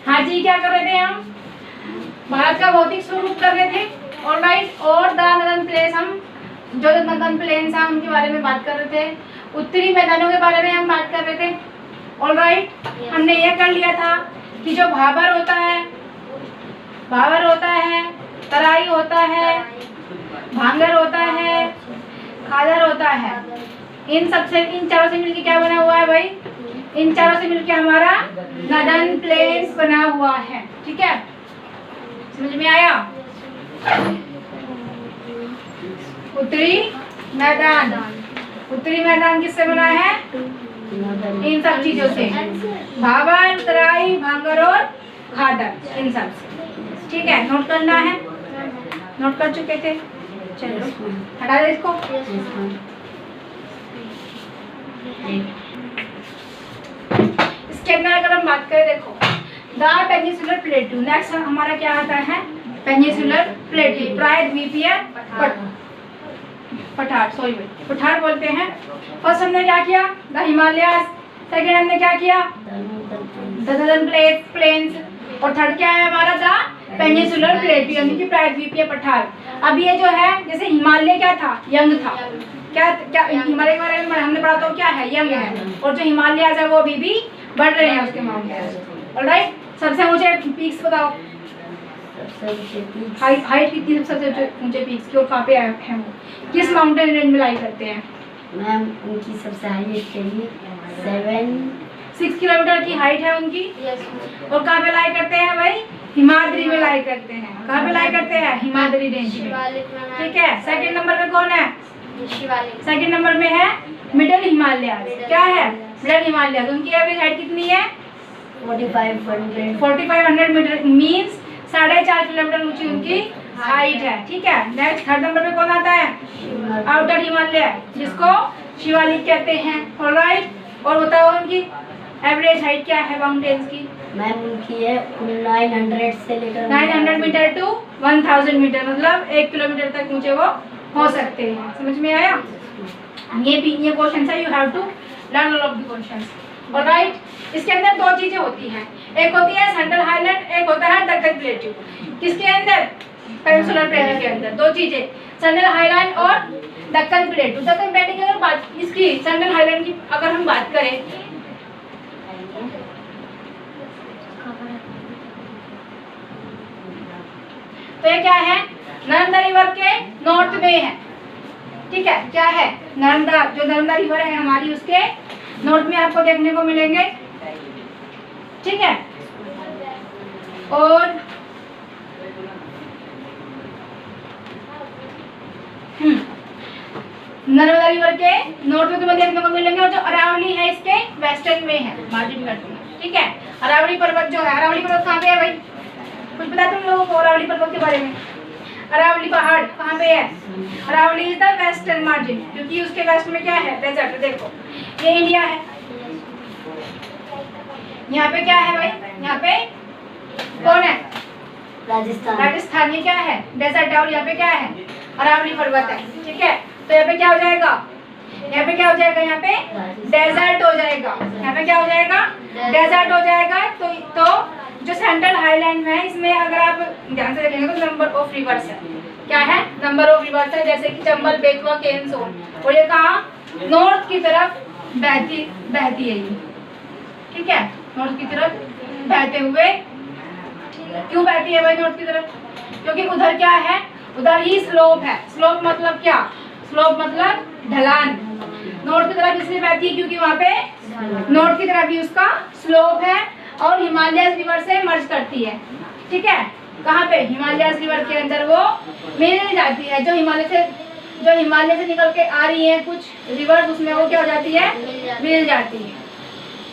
हाँ जी, क्या कर रहे थे हम? भारत का भौतिक स्वरूप कर रहे थे। ऑलराइट। और द नदन प्लेस, हम जो नदन प्लेन्स हैं उनके बारे में बात कर रहे थे। उत्तरी मैदानों के बारे में हम बात कर रहे थे। ऑलराइट। हमने ये कर लिया था कि जो भाबर होता है, तराई होता है, भांगर होता है, खादर होता है, इन चारों से मिलकर क्या बना हुआ है भाई? इन चारों से मिलकर हमारा नदन प्लेन्स बना हुआ है। ठीक है, समझ में आया? उत्तरी मैदान किससे बना है? इन सब चीजों से, भाबर, तराई, भांगर और खादर, इन सब से। ठीक है, नोट करना है? नोट कर चुके थे? चलो हटा दे इसको। इसके अंदर अगर हम बात करें, देखो द पेनिनसुलर प्लेट्यू, नेक्स्ट हमारा क्या आता है? पेनिनसुलर प्लेट्यू, प्रायद्वीपीय पठार बोलते हैं। फर्स्ट हमने क्या किया? द हिमालयाज। सेकंड हमने क्या किया? The northern plains. और थर्ड क्या है हमारा? द पेनिनसुलर प्लेट्यू, यानी कि प्रायद्वीपीय पठार। अब ये जो है, जैसे हिमालय क्या था? यंग था। क्या हिमालय के बारे में हमने पढ़ा, तो क्या है? यंग है। और जो हिमालयाज है वो अभी भी बढ़ रहे हैं उसके माउंटेन्स। ऑलराइट। सबसे ऊंचे पीक्स बताओ, हाइट कितनी सबसे ऊंचे पीक्स की, और कहाँ पे हैं वो? किस माउंटेन रेंज में लाई करते हैं? मैम उनकी सबसे हाईएस्ट चाहिए 6 किलोमीटर की हाइट है उनकी। और कहाँ पे लाई करते हैं भाई? हिमाद्री में लाई करते हैं। कहाँ पे लाई करते हैं? हिमाद्री रेंज में। ठीक है। सेकंड नंबर पे कौन है? सेकंड नंबर में है मिडल हिमालय। क्या है? मिडल हिमालय। उनकी एवरेज हाइट कितनी है? 4500 मीटर, मीन्स 4.5 किलोमीटर ऊंची उनकी हाइट है। ठीक है। नेक्स्ट थर्ड नंबर पे कौन आता है? आउटर हिमालय, जिसको शिवालिक कहते हैं। ऑलराइट। और बताओ उनकी एवरेज हाइट क्या है माउंटेन्स की? मैम उनकी है 900 से लेकर 900 मीटर टू 1000 मीटर, मतलब 1 किलोमीटर तक ऊंचे वो हो सकते हैं। समझ में आया? ये क्वेश्चन है, you have to learn all of the questions. Alright. इसके अंदर दो चीजें होती हैं, एक होती है सेंट्रल हाईलैंड, एक होता है दक्कन प्लेट्यू। किसके अंदर? पेनिनसुलर प्लेट्यू के अंदर दो चीजें, सेंट्रल हाईलैंड और दक्कन प्लेट्यू। दक्कन प्लेट्यू की अगर बात, इसकी सेंट्रल हाईलैंड की अगर हम बात करें, तो ये क्या है? नर्मदा रिवर के नॉर्थ में है। ठीक है। क्या है? नर्मदा, जो नर्मदा रिवर है हमारी, उसके नॉर्थ में आपको देखने को मिलेंगे। ठीक है। और नर्मदा रिवर के नॉर्थ में तुम्हें देखने को मिलेंगे। और जो अरावली है इसके वेस्टर्न में है, मार्जिन करती है। ठीक है। अरावली पर्वत जो है, अरावली पर्वत कहाँ पे है भाई? कुछ पता तुम लोगों को अरावली पर्वत के बारे में? अरावली पहाड़ कहाँ पे है? Aravalli is the western margin, क्योंकि उसके वेस्ट में क्या है? डेजर्ट। देखो ये इंडिया है, यहाँ पे क्या है भाई? यहाँ पे कौन है? राजस्थान। ये क्या है? डेजर्ट है। और यहाँ पे क्या है? अरावली पर्वत है। ठीक है। तो यहाँ पे क्या हो जाएगा? यहाँ पे क्या हो जाएगा? यहाँ पे डेजर्ट हो जाएगा। यहाँ पे क्या हो जाएगा? डेजर्ट हो जाएगा। तो जो सेंट्रल हाईलैंड है, इसमें अगर आप ध्यान से देखेंगे तो नंबर ऑफ रिवर्स है। क्या है? नंबर ऑफ रिवर्स है, जैसे कि चंबल, बेतवा, केन, सोन। और ये कहाँ? नॉर्थ की तरफ बहती है ये। ठीक है। नॉर्थ की तरफ बहते हुए। क्यों बहती है भाई नॉर्थ की तरफ? क्योंकि उधर क्या है? उधर ही स्लोप है। स्लोप मतलब क्या? स्लोप मतलब ढलान। नॉर्थ की तरफ इसलिए बहती है क्योंकि वहाँ पे नॉर्थ की तरफ भी उसका स्लोप है और हिमालयस रिवर से मर्ज करती है। ठीक है। कहाँ पे? हिमालयस रिवर के अंदर वो मिल जाती है। जो हिमालय से निकल के आ रही है कुछ रिवर्स, उसमें वो क्या हो जाती है? मिल जाती है।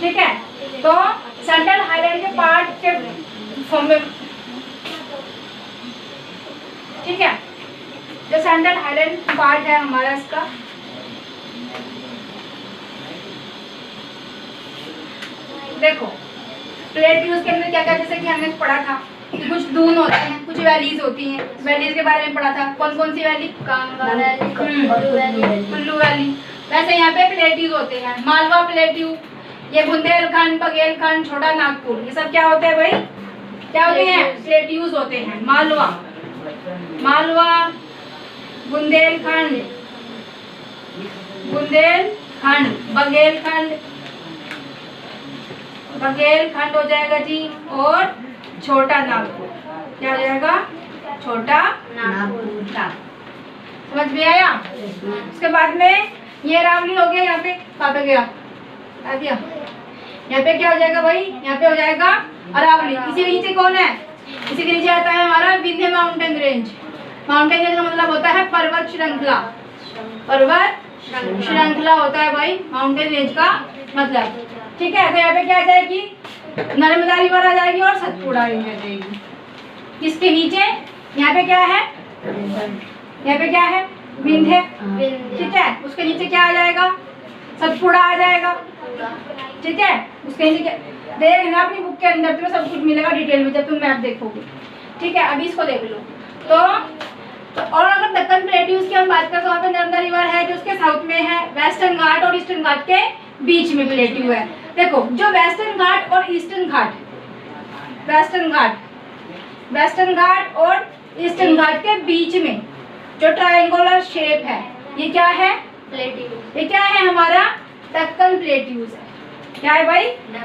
ठीक है। तो सेंट्रल हाईलैंड के पार्ट के फॉर्म में, ठीक है, जो सेंट्रल हाईलैंड पार्ट है हमारा, इसका देखो प्लेट्यूज के अंदर क्या क्या, जैसे कि हमने पढ़ा था कि कुछ दून होते हैं, कुछ वैलीज होती हैं। वैलीज के बारे में पढ़ा था। कौन कौन सी वैली? कुल्लू वैली। वैसे यहाँ पे प्लेट्यूज होते हैं, मालवा प्लेट्यू, ये बुंदेलखंड, बघेलखंड, छोटा नागपुर, ये सब क्या होते हैं भाई? क्या होते हैं? प्लेट्यूज होते हैं। मालवा, मालवा, बुंदेलखंड, बुंदेलखंड, बघेलखंड, बघेलखंड हो जाएगा जी, और छोटा नागपुर क्या हो जाएगा? छोटा नागपुर। समझ में आया? उसके बाद में ये अरावली हो गया। यहाँ पे कहाँ पे गया? आ गया। यहाँ पे क्या हो जाएगा भाई? यहाँ पे हो जाएगा अरावली। इसी के नीचे कौन है? इसी के नीचे आता है हमारा Vindhya mountain range. Mountain range का मतलब होता है पर्वत श्रृंखला। पर्वत श्रृंखला होता है भाई माउंटेन रेंज का मतलब। ठीक है, तो यहाँ पे क्या आ जाएगी? नर्मदा रिवर आ जाएगी और सतपुड़ा रिवर आ जाएगी। किसके नीचे? यहाँ पे क्या है? यहाँ पे क्या है? विंध्य। ठीक है, उसके नीचे क्या आ जाएगा? सतपुड़ा आ जाएगा। ठीक है, उसके नीचे क्या देखना अपनी बुक के अंदर, तुम्हें सब कुछ मिलेगा डिटेल में जब तुम मैप देखोगे। ठीक है, अभी इसको देख लो। तो और अगर दक्कन प्लेट्यूज की हम बात करें तो वहाँ पे नर्मदा रिवर है जो उसके साउथ में है, वेस्टर्न घाट और ईस्टर्न घाट के बीच में प्लेट्यू है। देखो, जो वेस्टर्न घाट और ईस्टर्न घाट, वेस्टर्न घाट और ईस्टर्न घाट के बीच में जो ट्रायंगुलर शेप है, ये क्या है? प्लेट्यूज। ये क्या है? हमारा दक्कन प्लेट्यूज है। क्या है भाई?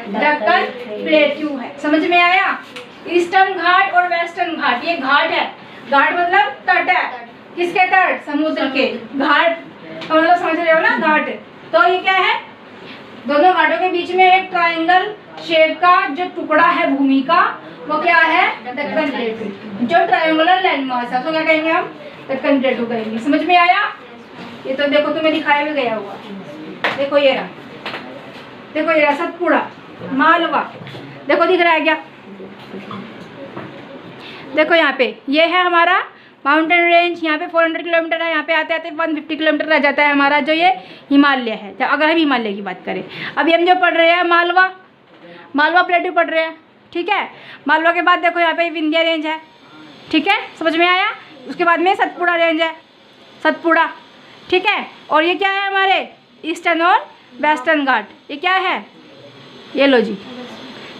दक्कन प्लेट्यू है। समझ में आया? ईस्टर्न घाट और वेस्टर्न घाट, ये घाट है। घाट मतलब तट है। किसके तट? समुद्र के। घाट तो मतलब समझ रहे हो ना, घाट। तो ये क्या है? दोनों घाटों के बीच में एक ट्रायंगल शेप का जो टुकड़ा है भूमि का, वो क्या है? दक्कन प्लेट्यू। जो ट्रायंगुलर लैंडमार्क है उसको क्या कहेंगे हम? दक्कन प्लेट्यू कहेंगे। समझ में आया? ये तो देखो तुम्हें दिखाया भी गया हुआ। देखो ये रहा, देखो ये रहा सतपुड़ा, मालवा। देखो दिख रहा है क्या? देखो यहाँ पे ये है हमारा माउंटेन रेंज। यहाँ पे 400 किलोमीटर है। यहाँ पे आते आते 150 किलोमीटर रह जाता है हमारा जो ये हिमालय है, अगर हम हिमालय की बात करें। अभी हम जो पढ़ रहे हैं मालवा, मालवा प्लेट्यू पढ़ रहे हैं। ठीक है, मालवा के बाद देखो यहाँ पे विंध्य रेंज है। ठीक है, समझ में आया? उसके बाद में सतपुड़ा रेंज है, सतपुड़ा। ठीक है, और ये क्या है? हमारे ईस्टर्न और वेस्टर्न घाट। ये क्या है? ये लो जी।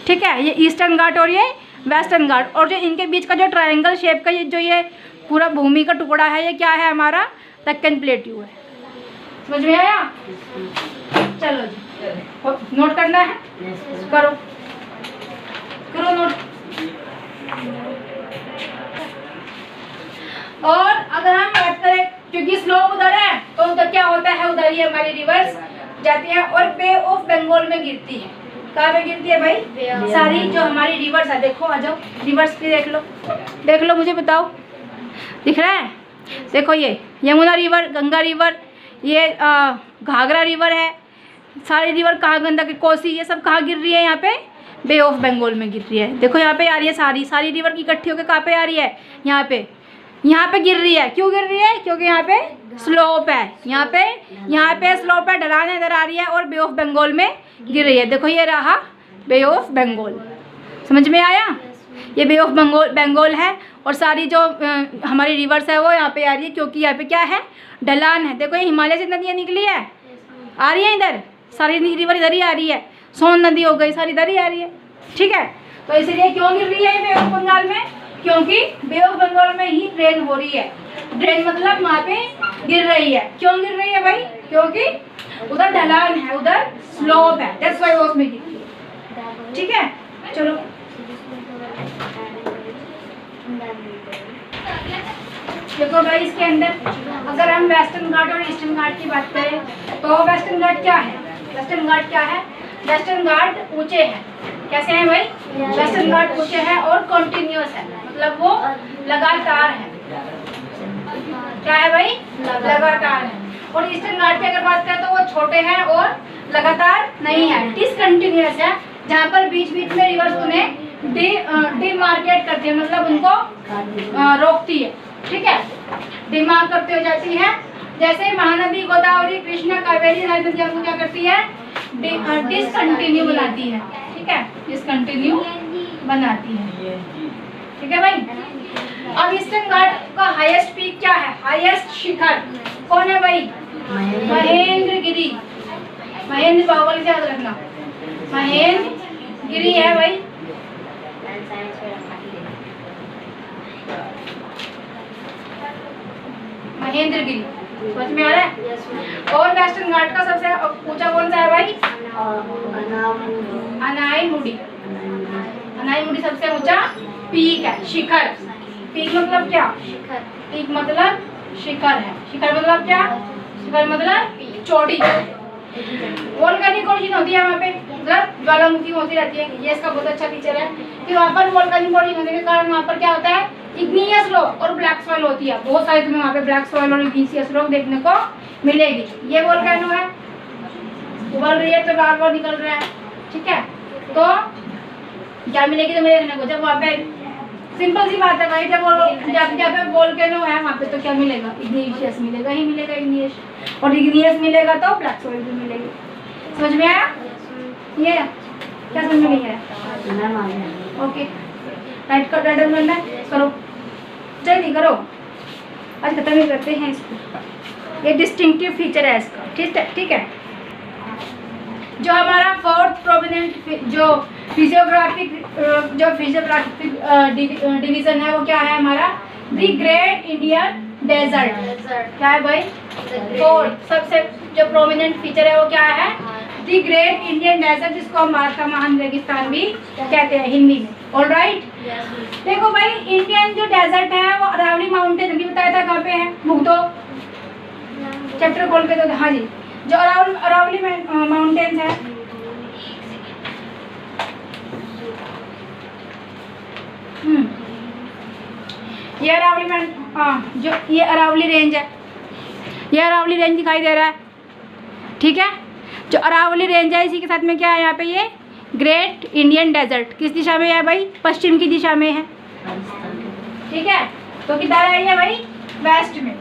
ठीक है, ये ईस्टर्न घाट और ये वेस्टर्न घाट, और जो इनके बीच का जो ट्रायंगल शेप का ये जो ये पूरा भूमि का टुकड़ा है, ये क्या है? हमारा दक्कन प्लेट्यू है। समझ में आया? चलो जी, नोट करना है? करो करो नोट। और अगर हम बात करें, क्योंकि स्लोप उधर है तो उधर क्या होता है? उधर ही हमारी रिवर्स जाती है और बे ऑफ बंगाल में गिरती है। कहाँ पे गिरती है भाई? सारी जो हमारी रिवर्स है। देखो आ जाओ, रिवर्स भी देख लो, देख लो, मुझे बताओ दिख रहा है? देखो ये यमुना रिवर, गंगा रिवर, ये घाघरा रिवर है। सारी रिवर कहाँ? गंडक, कोसी, ये सब कहाँ गिर रही है? यहाँ पे बे ऑफ बंगाल में गिर रही है। देखो यहाँ पे आ रही है, सारी रिवर की इकट्ठी होकर कहाँ पे आ रही है? यहाँ पे गिर रही है। क्यों गिर रही है? क्योंकि यहाँ पे स्लोप है। यहाँ पे स्लोप है, ढलान इधर आ रही है और बे ऑफ बंगाल में गिर रही है। देखो ये रहा बे ऑफ बंगाल। समझ में आया? ये बे ऑफ बंगाल है और सारी जो हमारी रिवर्स है वो यहाँ पे आ रही है, क्योंकि यहाँ पे क्या है? ढलान है। देखो ये हिमालय से नदियाँ निकली है, आ रही है इधर, सारी रिवर इधर ही आ रही है। सोन नदी हो गई, सारी इधर ही आ रही है। ठीक है, तो इसलिए क्यों गिर रही है बे ऑफ बंगाल में? क्योंकि बे ऑफ बंगाल में ही ड्रेन हो रही है। ड्रेन मतलब वहाँ पे गिर रही है। क्यों गिर रही है भाई? क्योंकि उधर ढलान है, उधर स्लोप है, दैट्स व्हाई वो उसमें गिर रही है। ठीक है, चलो देखो भाई, इसके अंदर अगर हम वेस्टर्न घाट और ईस्टर्न घाट की बात करें तो वेस्टर्न घाट क्या है? वेस्टर्न घाट क्या है? वेस्टर्न घाट ऊंचे हैं। कैसे हैं भाई? वेस्टर्न घाट ऊंचे हैं और कॉन्टिन्यूअस है, मतलब वो लगातार है। क्या है भाई? लगातार है। और ईस्टर्न घाट की अगर बात करें तो वो छोटे हैं और लगातार नहीं है, डिसकंटिन्यूअस है, जहाँ पर बीच बीच में रिवर्स उन्हें डिमार्केट करती है, मतलब उनको रोकती है। ठीक है, डिमार्क करते हो जाती है। जैसे महानदी, गोदावरी, कृष्णा, कावेरी नदियाँ को क्या करती है? डिसकंटिन्यू बनाती है। ठीक है, डिसकंटिन्यू बनाती है। ठीक है भाई। अब ईस्टर्न घाट का हाईएस्ट पीक क्या है? हाईएस्ट शिखर कौन है भाई? महेंद्रगिरी। महेंद्र बाहुबली से याद रखना। महेंद्रगिरी है भाई, महेंद्रगिरी, समझ में आ रहा है। और वेस्टर्न घाट का सबसे ऊंचा कौन सा है भाई? अनाईमुडी। अनाईमुडी सबसे ऊंचा पीक है, शिखर। पीक मतलब क्या? पीक मतलब शिखर है। शिखर मतलब क्या? शिखर मतलब चोटी। वोल्केनिक ओरिजिन होती है वहाँ पे, मतलब ज्वालामुखी होती रहती है। ये इसका बहुत अच्छा फीचर है कि वहाँ पर वोल्केनिक ओरिजिन होने के कारण वहाँ पर क्या होता है, इग्नियस रॉक और ब्लैक सॉइल होती है। बहुत सारे तुम्हें वहाँ पे ब्लैक सॉइल और इग्नियस रॉक देखने को मिलेगी। ये वोल्केनो है, उबल रही है तो लावा निकल रहा है, ठीक है। तो क्या मिलेगी तुम्हें देखने को, जब वहाँ पे सिंपल सी बात है भाई, जब पे वोल्केनो है वहाँ पे तो क्या मिलेगा? इग्नियस मिलेगा ही मिलेगा, इग्नियस। और इग्नियस मिलेगा तो ब्लैक सॉइल भी मिलेगी। समझ में आया? ये क्या समझ में नहीं आया? ओके, राइट कर, राइट करना है, करो जल्दी करो, आज खत्म ही करते हैं इसको। ये डिस्टिंक्टिव फीचर है इसका, ठीक है। जो हमारा फोर्थ प्रोमिनेंट जो फिजियोग्राफिक डिवीजन है वो क्या है हमारा? The great Indian desert. क्या है भाई? फोर्थ सबसे जो प्रोमिनेंट फीचर है वो क्या है? द ग्रेट इंडियन डेजर्ट, जिसको हम भारत का महान रेगिस्तान भी कहते हैं हिंदी में। ऑलराइट, देखो भाई, इंडियन जो डेजर्ट है वो अरावली माउंटेन, अभी बताया था कहाँ पे है, बुक दो चैप्टर खोल के दो। हाँ जी, जो अरावली माउंटेन्स है, ये अरावली जो ये अरावली रेंज है, ये अरावली रेंज दिखाई दे रहा है, ठीक है। जो अरावली रेंज है इसी के साथ में क्या है यहाँ पे, ये ग्रेट इंडियन डेजर्ट किस दिशा में है भाई? पश्चिम की दिशा में है, ठीक है। तो किधर है ये भाई? वेस्ट में,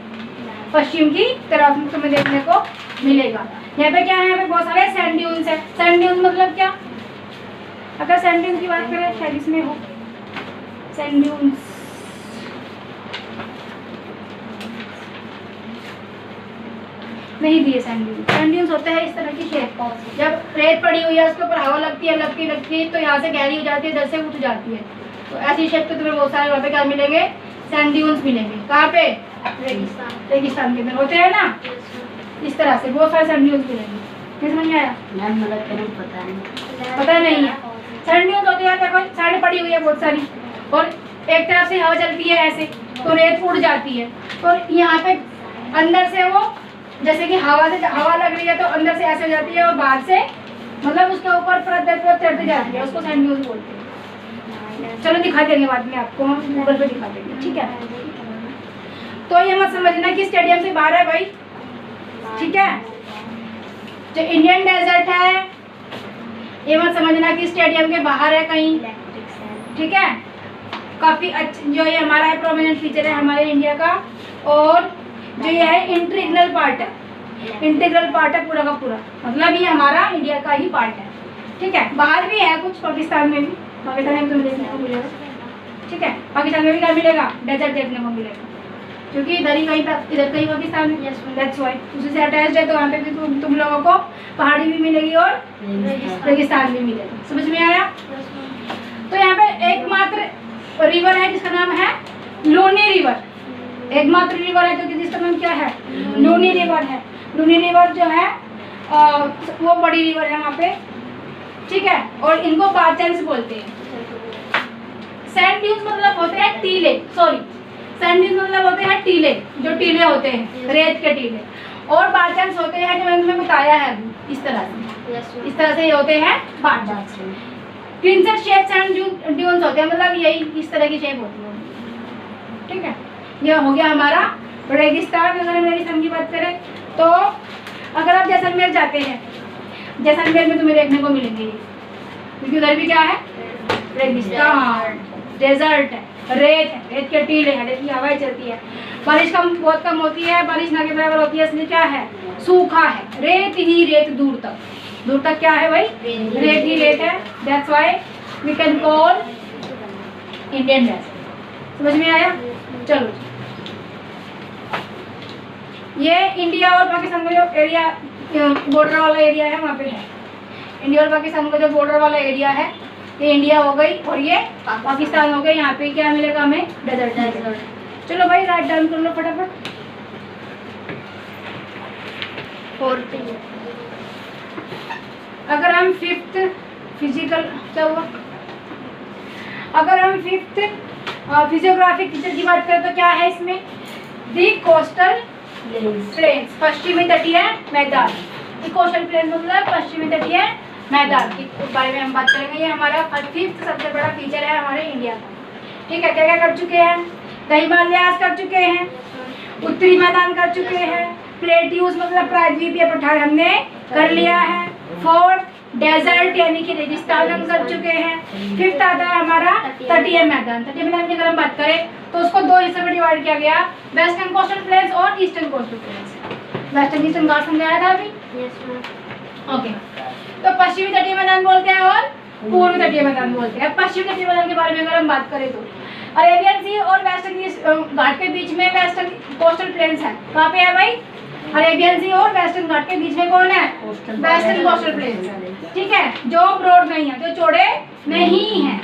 पश्चिम की तरफ में तुम्हें देखने को मिलेगा। यहाँ पे क्या है? यहाँ पे बहुत सारे सैंड ड्यून्स है। सैंड ड्यून्स मतलब क्या? अगर सैंड ड्यून्स की बात करें, शायद इसमें हो सैंड ड्यून्स, नहीं दिए सैंड ड्यून्स। सैंड ड्यून्स होते हैं इस तरह की शेप, जब रेत पड़ी हुई है उसके ऊपर हवा लगती है तो यहाँ से गहरी हो जाती है, इधर से उठ जाती है। तो ऐसी शेप के तुम्हें बहुत सारे वहाँ पे क्या मिलेंगे? सैंड ड्यून्स मिलेंगे। कहाँ पे? रेगिस्तान के अंदर होते हैं ना, इस तरह से बहुत सारे सैंड ड्यून्स मिलेंगे। समझ में आया? पता नहीं है। सैंड ड्यून्स होते हैं, देखो सैंड पड़ी हुई है बहुत सारी, और एक तरफ से हवा चलती है ऐसे तो रेत उड़ जाती है, तो यहाँ पे अंदर से वो जैसे कि हवा लग रही है तो अंदर से ऐसे हो जाती है और बाहर से मतलब उसके ऊपर परत चढ़ती जाती है, उसको सैंड ड्यून्स बोलते हैं। चलो दिखा देंगे बाद में आपको, हम गूगल पे दिखा देंगे, ठीक है। तो ये मत समझना कि स्टेडियम से बाहर है भाई, ठीक है। जो इंडियन डेजर्ट है ये मत समझना कि स्टेडियम के बाहर है कहीं, ठीक है। काफ़ी अच्छा जो ये हमारा है प्रोमिनेंट फीचर है हमारे इंडिया का। और जो ये है इंटीग्रल पार्ट है, इंटीग्रल पार्ट है पूरा का पूरा, मतलब ये हमारा इंडिया का ही पार्ट है, ठीक है। बाहर भी है कुछ, पाकिस्तान में भी, पाकिस्तान में तुम्हें देखने को मिलेगा, ठीक है। पाकिस्तान में भी क्या मिलेगा? डेजर्ट देखने को मिलेगा, क्योंकि इधर ही कहीं इधर कहीं पाकिस्तान में, दैट्स व्हाई उसी से अटैच्ड है। तो वहाँ पे भी तुम लोगों को पहाड़ी भी मिलेगी और रेगिस्तान भी मिलेगा। समझ में आया? तो यहाँ पे एकमात्र रिवर है जिसका नाम है लूनी रिवर, एकमात्र रिवर है क्योंकि जिसका नाम क्या है? लूनी रिवर है। लूनी रिवर जो है वो बड़ी रिवर है वहाँ पे, ठीक है। और इनको बारचैंस बोलते हैं। सैंड ड्यून्स मतलब होते हैं टीले, सॉरी सैंड ड्यून्स मतलब होते हैं टीले, जो टीले होते हैं रेत के टीले, और बारचैंस होते हैं जो मैंने तुम्हें बताया है इस तरह से ये होते हैं बारचैंस। क्रिंसेट शेप सैंड ड्यून्स होते हैं, मतलब यही इस तरह की शेप होती है, ठीक है। यह हो गया हमारा रेगिस्तान। अगर हम रेगिस्तान की बात करें तो अगर आप जैसलमेर जाते हैं, जैसलमेर में तुम्हें देखने को मिलेंगे क्योंकि उधर भी क्या है? रेगिस्तान, डेजर्ट है, रेत है, रेत के टीले हैं, रेत की हवाएं चलती है, बारिश बहुत कम होती है, बारिश ना के बराबर होती है, इसलिए क्या है? सूखा है, रेत ही रेत, दूर तक क्या है भाई? रेत ही रेत है। That's why we can call Indian desert. समझ में आया? चलो, ये इंडिया और पाकिस्तान का जो एरिया बॉर्डर वाला एरिया है वहाँ पे है। इंडिया और पाकिस्तान का जो बॉर्डर वाला एरिया है ये इंडिया हो गई और ये पाकिस्तान हो गया। यहाँ पे क्या मिलेगा हमें? डेजर्ट। चलो भाई राइट डाउन कर लो फटाफट। 40 अगर हम फिफ्थ फिजिकल क्या हुआ, अगर हम फिफ्थ फिजियोग्राफिक फीचर की बात करें तो क्या है इसमें? दी कोस्टल प्लेन्स, पश्चिमी तटीय मैदान। दी कोस्टल प्लेन मतलब पश्चिमी तटीय मैदान के बारे में हम बात करेंगे। ये हमारा फिफ्थ सबसे बड़ा फीचर है हमारे इंडिया का। ठीक है, क्या क्या कर चुके हैं? द हिमालयाज कर चुके हैं, उत्तरी मैदान कर चुके हैं, प्लेट्यूज मतलब प्रायद्वीपीय पठार हमने कर लिया है, फोर्थ डेजर्ट यानी कि रेगिस्तान हम कर चुके हैं, फिफ्थ आता है हमारा तटीय मैदान। तटीय मैदान की अगर हम बात करें तो उसको दो हिस्से में डिवाइड किया गया, वेस्टर्न कोस्टल प्लेन्स और eastern coastal plains. Western eastern Ghat समझाया था अभी? ओके, तो पश्चिमी तटीय मैदान बोलते हैं और पूर्वी तटीय मैदान बोलते हैं। पश्चिमी तटीय मैदान के बारे में अगर हम बात करें तो अरेबियन सी और वेस्टर्न घाट के बीच में वेस्टर्न कोस्टल प्लेन्स है। कहाँ पे है भाई? अरेबियन सी और वेस्टर्न घाट के बीच में कौन है? Western coastal planes. ठीक है, जो ब्रॉड नहीं है, जो चौड़े नहीं है।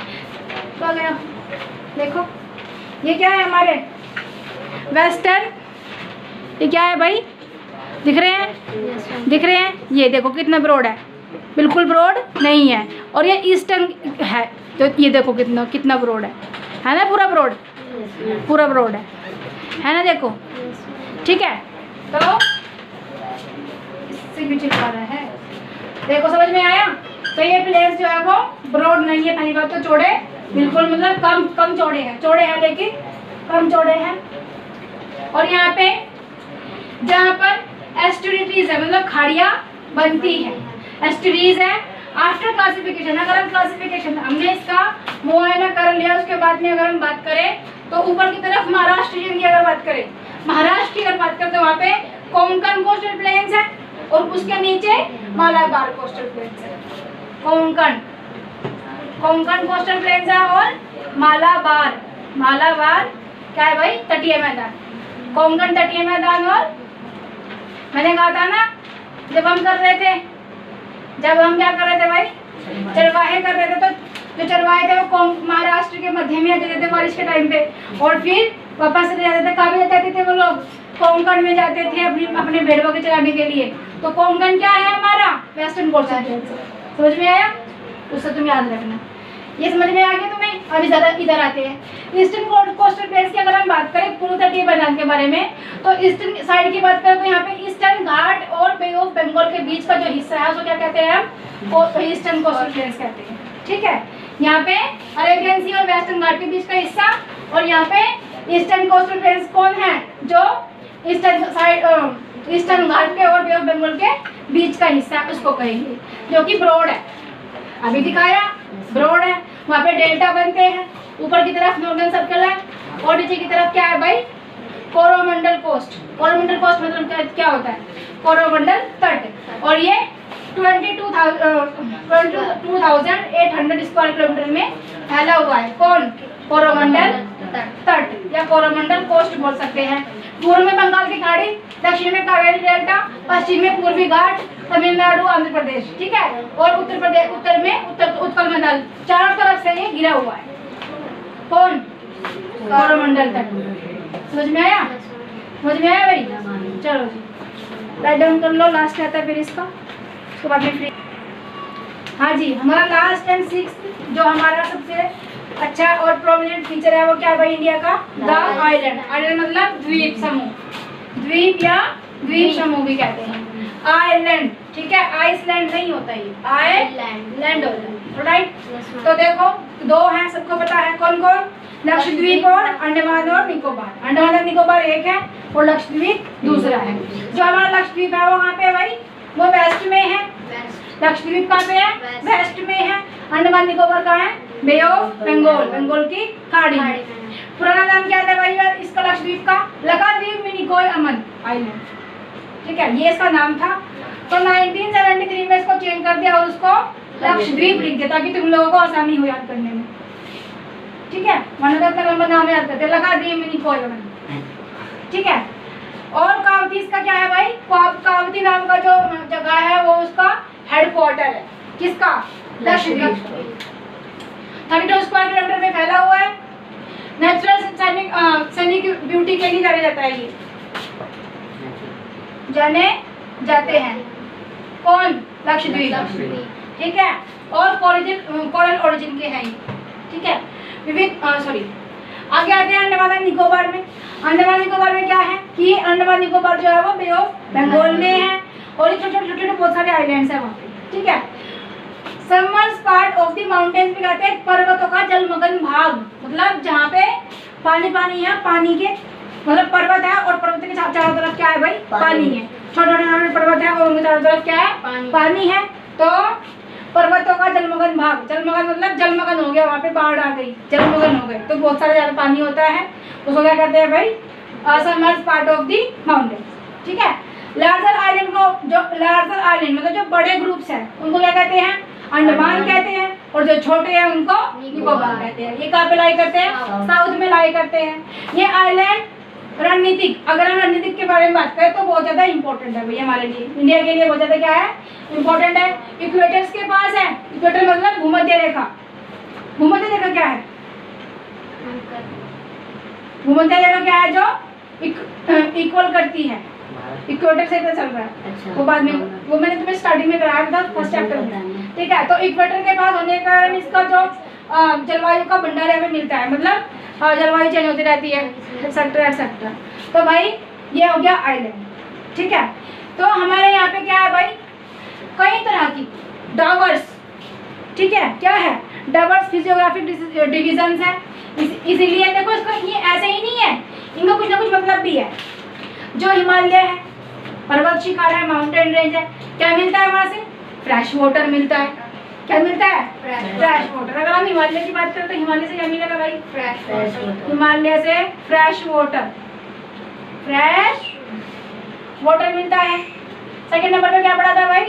तो अगर देखो ये क्या है हमारे वेस्टर्न, ये क्या है भाई? दिख रहे हैं? दिख रहे हैं? ये देखो कितना ब्रॉड है, बिल्कुल ब्रॉड नहीं है। और ये ईस्टर्न है, तो ये देखो कितना कितना ब्रॉड है ना? पूरा ब्रॉड, पूरा ब्रॉड है ना? देखो ठीक है, तो इससे भी चिपका रहा है। देखो समझ में आया? तो ये प्लेन्स जो है वो ब्रॉड नहीं है, पहली बात तो चौड़े बिल्कुल मतलब कम चौड़े हैं, चौड़े हैं लेकिन कम चौड़े हैं। और यहाँ पे जहाँ पर एस्टुरीज है मतलब खाड़ियाँ बनती है, एस्टुरीज है। आफ्टर क्लासिफिकेशन, अगर हम क्लासिफिकेशन हमने इसका मुआयना कर लिया, उसके बाद में अगर हम बात करें तो ऊपर की तरफ महाराष्ट्र की अगर बात करें, महाराष्ट्र की अगर बात करें तो वहाँ पे कोंकण कोस्टल प्लेन्स है और उसके नीचे मालाबार कोस्टल प्लेन्स है। कोंकण कोस्टल प्लेन्स है और मालाबार क्या है भाई? तटीय मैदान। कोंकण तटीय मैदान, और मैंने कहा था ना जब हम क्या कर रहे थे भाई? चरवाहे कर रहे थे, तो जो चरवाहे थे वो महाराष्ट्र के मध्य में आ जाते थे बारिश के टाइम पे, और फिर वापस चले जाते थे। कहाँ जाते थे वो लोग? कोंकण में जाते थे अपने भेड़ों के चराने के लिए। तो कोंकण क्या है हमारा? Western coastal planes. समझ में आया? उससे तुम याद रखना। ये समझ में आ गया तुम्हें? अभी ज़्यादा इधर आते हैं ईस्टर्न कोस्टल प्लेन्स की। अगर हम बात करें पूर्व तटीय मैदान के बारे में, तो ईस्टर्न साइड की बात करें तो यहाँ पे ईस्टर्न घाट और बे ऑफ बंगाल के बीच का जो हिस्सा है उसको क्या कहते हैं हम? ईस्टर्न कोस्टल प्लेन्स कहते हैं। ठीक है, यहाँ पे अरेबियन सी और वेस्टर्न घाट के बीच का हिस्सा, और यहाँ पे ईस्टर्न कोस्टल प्लेन्स कौन है? जो ईस्टर्न साइड ईस्टर्न घाट के और बे ऑफ बंगाल के बीच का हिस्सा उसको कहेंगे, जो कि ब्रॉड है। अभी दिखाया ब्रॉड है। वहाँ पे डेल्टा बनते हैं, ऊपर की तरफ नॉर्दर्न सर्कल है और नीचे की तरफ क्या है भाई? कोरोमंडल कोस्ट। कोरोमंडल कोस्ट मतलब क्या होता है? कोरोमंडल तट। और ये 22,800 स्क्वायर किलोमीटर में फैला हुआ है। कौन? कोरोमंडल तट या कोरोमंडल कोस्ट बोल सकते हैं। पूर्व में बंगाल की खाड़ी, दक्षिण में कावेरी डेल्टा, पश्चिम में पूर्वी घाट, तमिलनाडु, आंध्र प्रदेश। ठीक है, और उत्तर में उत्कल मंडल। चारों तरफ से ये घिरा हुआ है। कौन? कोरोमंडल तट। समझ में आया? समझ में आया भाई? चलो जी राइट डाउन कर लो। लास्ट आता है फिर इसका, उसके बाद में फ्री। हाँ जी, हमारा लास्ट एंड सिक्स्थ जो हमारा सबसे अच्छा और प्रोमिनेंट फीचर है वो क्या है भाई इंडिया का? The island. आइलैंड मतलब द्वीप समूह, द्वीप या द्वीप समूह भी कहते हैं। आइलैंड, ठीक है, आइसलैंड नहीं होता, ये आइलैंड होता है। राइट, तो देखो दो हैं, सबको पता है कौन कौन? लक्षद्वीप और अंडमान और निकोबार। अंडमान और निकोबार एक है और लक्षद्वीप दूसरा है। जो हमारा लक्षद्वीप है वो कहाँ पे है भाई? वो वेस्ट में है। लक्षद्वीप कहाँ पे है? वेस्ट में है। अंडमान निकोबार कहाँ है? बे ऑफ बंगाल, बंगाल की खाड़ी। पुराना नाम क्या था भाई इसका लक्षद्वीप का? लक्षद्वीप मिनिकॉय अमन आइलैंड। ठीक है, ये इसका नाम था। तो 1973 में इसको चेंज कर दिया और उसको लक्षद्वीप लिख दिया ताकि तुम लोगों को आसानी हो याद करने में। ठीक है, वरना तो लंबा नाम याद करते, लक्षद्वीप मिनिकॉय अमन। ठीक है, और कावती इसका क्या है भाई? कावती नाम का जो जगह है वो उसका हेडक्वार्टर है। किसका? लक्षद्वीप। 32 स्क्वायर किलोमीटर में फैला हुआ है। नेचुरल सैनिक ब्यूटी के लिए जाना जाता है, ये जाने जाते हैं। कौन? लक्षद्वीप। ठीक है, और कोरल ओरिजिन के हैं ये। ठीक है, विविध सॉरी आगे आते हैं अंडमान एंड निकोबार में। अंडमान निकोबार में क्या है कि अंडमान निकोबार जो है वो बे ऑफ बंगाल में है और छोटे छोटे बहुत सारे आइलैंड्स हैं वहाँ पे। ठीक है, submerge part of the mountains भी कहते हैं पर्वतों का जलमग्न भाग, मतलब जहाँ पे पानी पानी है, पानी के मतलब पर्वत है और पर्वत के चारों तरफ क्या है भाई? पानी है। छोटे छोटे पर्वत है और उनके चारों तरफ क्या है? पानी है। तो पर्वतों का जलमग्न भाग, जलमग्न मतलब जलमग्न हो गया, वहाँ पे बाढ़ आ गई, जलमग्न हो गए तो बहुत सारे ज्यादा पानी होता है, उसको क्या कहते हैं भाई? Submerge part of the mountain. ठीक है, लार्जर आइलैंड को, जो लार्जर आइलैंड मतलब जो बड़े ग्रुप्स हैं उनको क्या कहते हैं? अंडमान कहते हैं, और जो छोटे हैं उनको निकोबार कहते हैं। ये कहाँ पे लाई करते हैं? साउथ में लाई करते हैं। ये आइलैंड रणनीतिक, अगर हम रणनीतिक के बारे में बात करें तो बहुत ज्यादा इंपॉर्टेंट है भैया हमारे लिए, इंडिया के लिए बहुत ज्यादा क्या है? इंपॉर्टेंट है। इक्वेटर्स के पास है, इक्वेटर मतलब भूमध्य रेखा। भूमध्य रेखा क्या है? भूमध्य रेखा क्या है? जो इक्वल करती है, इक्वेटर से चल रहा है। अच्छा, वो बाद में वो मैंने तुम्हें स्टार्टिंग में कराया था फर्स्ट चैप्टर में। ठीक है, तो इक्वेटर के पास होने के कारण इसका जो जलवायु का भंडार हमें मिलता है, मतलब जलवायु चेंज होती रहती है, एक्सेट्रा एक्सेट्रा। तो भाई ये हो गया आइलैंड। ठीक है, तो हमारे यहाँ पे क्या है भाई? कई तरह की डाइवर्स, ठीक है, क्या है? डाइवर्स फिजियोग्राफिक डिविजन्स है। इसीलिए देखो इसको, ये ऐसे ही नहीं है, इनका कुछ ना कुछ मतलब भी है। जो हिमालय है, पर्वत शिखर है, माउंटेन रेंज है, क्या मिलता है वहाँ से? फ्रेश वाटर मिलता है। क्या मिलता है? Fresh water. अगर हम हिमालय की बात करें तो हिमालय से क्या मिलेगा भाई? Fresh water. हिमालय से फ्रेश वाटर, फ्रेश वाटर मिलता है। सेकंड नंबर पे क्या पढ़ा था भाई?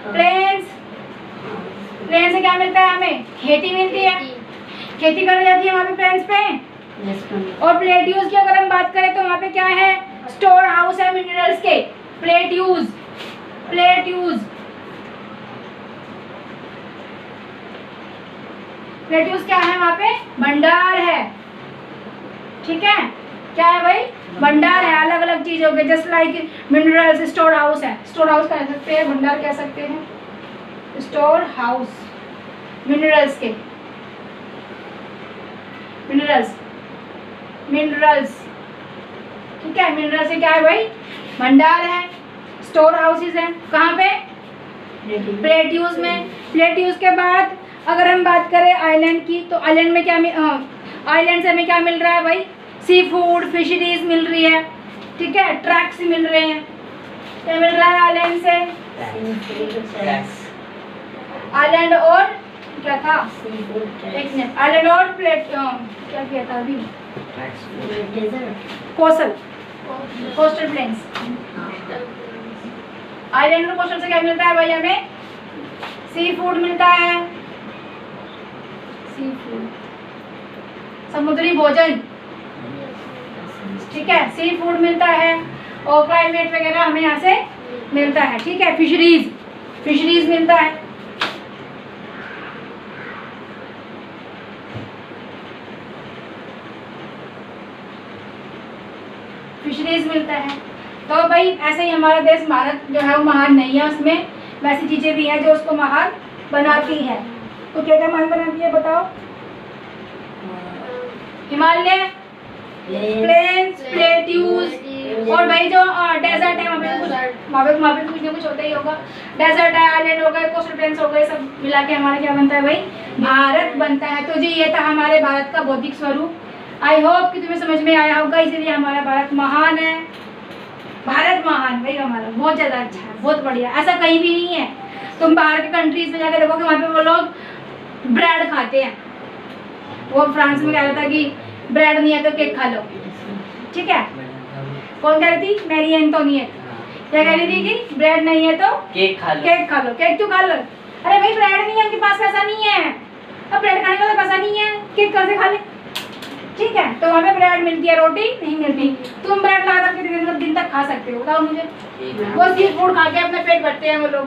प्लेन्स। प्लेन से क्या मिलता है हमें? खेती मिलती है, खेती करी जाती है वहाँ पे प्लेन्स पे। और प्लेट्यूज की अगर हम बात करें तो वहाँ पे क्या है? स्टोर हाउस है मिनरल्स के। प्लेट्यूज, प्लेट्यूज, प्लेट्यूज क्या है? वहाँ पे भंडार है। ठीक है, क्या है भाई? भंडार है, अलग अलग चीजों के, just like minerals. Store house है, स्टोर हाउस कह सकते हैं, भंडार कह सकते हैं। स्टोर हाउस मिनरल्स के, मिनरल्स, मिनरल्स। ठीक है, मिनरल से क्या है भाई? भंडार है। स्टोर हाउसेज है कहाँ पे? प्लेट्यूज में। प्लेट्यूज के बाद अगर हम बात करें आइलैंड की तो आइलैंड में क्या आइलैंड से हमें क्या मिल रहा है भाई? सी फूड, फिशरीज मिल रही है। ठीक है, ट्रैक्स मिल रहे हैं। क्या मिल रहा है आइलैंड से? आइलैंड और क्या था? एक मिनट, आइलैंड और प्लेट क्या किया था अभी? Coastal, coastal planes. आइलैंड और कोस्टल से क्या मिलता है भाई हमें? सी फूड मिलता है, सी फूड, समुद्री भोजन। ठीक है, सी फूड मिलता है और क्लाइमेट वगैरह हमें यहाँ से मिलता है। ठीक है, फिशरीज, फिशरीज मिलता है। फिशरीज मिलता है। तो भाई ऐसे ही हमारा देश भारत जो है वो महान नहीं है, उसमें वैसी चीजें भी हैं जो उसको महान बनाती है। तो क्या क्या महान बनाती है बताओ? हिमालय, प्लेन्स, प्लेट्यूज, और भाई जो डेजर्ट है वहाँ पे कुछ ना कुछ होता ही होगा। डेजर्ट है, आइलैंड हो गए, कोस्टल प्लेन्स हो गए, सब मिला के हमारा क्या बनता है भाई? भारत बनता है। तो जी ये था हमारे भारत का भौतिक स्वरूप। आई होप कि तुम्हें समझ में आया होगा, इसीलिए हमारा भारत महान है। भारत महान भाई हमारा, बहुत ज़्यादा अच्छा है, बहुत बढ़िया। ऐसा कहीं भी नहीं है। तुम बाहर के कंट्रीज में जाकर देखो कि वहाँ पे वो लोग ब्रेड खाते हैं। वो फ्रांस में कह रहा था कि ब्रेड नहीं है तो केक खा लो। ठीक है, कौन कह रही थी? मैरी एंटोनियट क्या कह रही थी कि ब्रेड नहीं है तो केक खा लो। केक खा लो, केक क्यों खा लो? अरे भाई ब्रेड नहीं है, उनके पास पैसा नहीं है, अब ब्रेड खाने का तो पैसा नहीं है, केक कैसे खा ले? ठीक है, तो हमें ब्रेड मिलती है, रोटी नहीं मिलती। तुम ब्रेड ला करके दिन तक खा सकते हो? बताओ मुझे। वो सी फूड खा के अपना पेट भरते हैं वो लोग।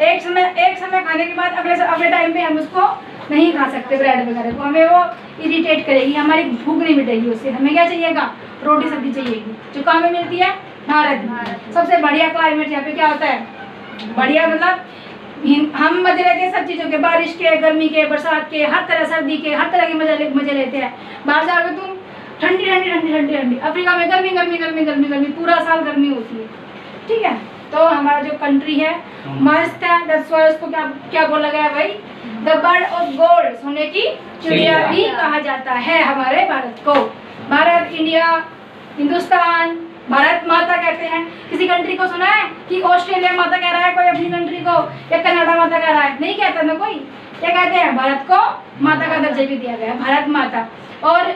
एक समय खाने के बाद अगले टाइम पे हम उसको नहीं खा सकते ब्रेड वगैरह को, हमें वो इरिटेट करेगी, हमारी भूख नहीं मिटेगी उससे। हमें क्या चाहिएगा, रोटी सब्जी चाहिएगी, जो कहाँ में मिलती है, भारत में। सबसे बढ़िया क्लाइमेट यहाँ पे क्या होता है, बढ़िया मतलब हम मजे लेते हैं सब चीज़ों के, बारिश के, गर्मी के, बरसात के, हर तरह, सर्दी के, हर तरह के मजे लेते हैं। बाहर जाओगे तुम ठंडी ठंडी ठंडी ठंडी ठंडी, अफ्रीका में गर्मी गर्मी गर्मी गर्मी गर्मी, पूरा साल गर्मी होती है, ठीक है। तो हमारा जो कंट्री है मस्त है, दैट्स व्हाई उसको क्या बोला गया है भाई, द बर्ड ऑफ गोल्ड, सोने की चिड़िया भी कहा जाता है हमारे भारत को। भारत, इंडिया, हिंदुस्तान, भारत माता कहते हैं। किसी कंट्री को सुना है कि ऑस्ट्रेलिया माता कह रहा है कोई अपनी कंट्री को, या कनाडा माता कह रहा है, नहीं कहता ना कोई। क्या कहते हैं, भारत को माता का दर्जा भी दिया गया है, भारत माता। और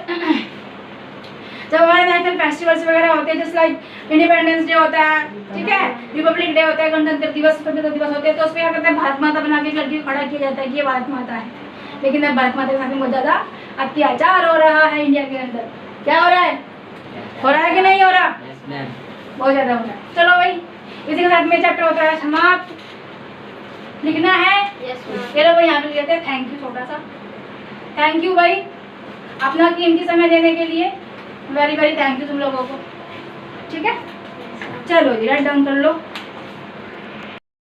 जब हमारे नेशनल फेस्टिवल्स वगैरह होते हैं, जैसे लाइक इंडिपेंडेंस डे होता है, ठीक है, रिपब्लिक डे होता है, गणतंत्र दिवस, स्वतंत्रता दिवस होते हैं, तो उसमें क्या करते हैं, भारत माता बना के लड़की को खड़ा किया जाता है कि ये भारत माता है। लेकिन अब भारत माता के साथ में बहुत ज़्यादा अत्याचार हो रहा है इंडिया के अंदर। क्या हो रहा है कि नहीं हो रहा, बहुत ज़्यादा हो रहा है। चलो भाई, इसी के साथ में चैप्टर होता है समाप्त। लिखना है, चलो भाई यहाँ पे लिखते हैं थैंक यू, छोटा सा थैंक यू भाई, अपना कीमती समय देने के लिए वेरी वेरी थैंक यू तुम लोगों को, ठीक है। चलो जी राइट डाउन कर लो।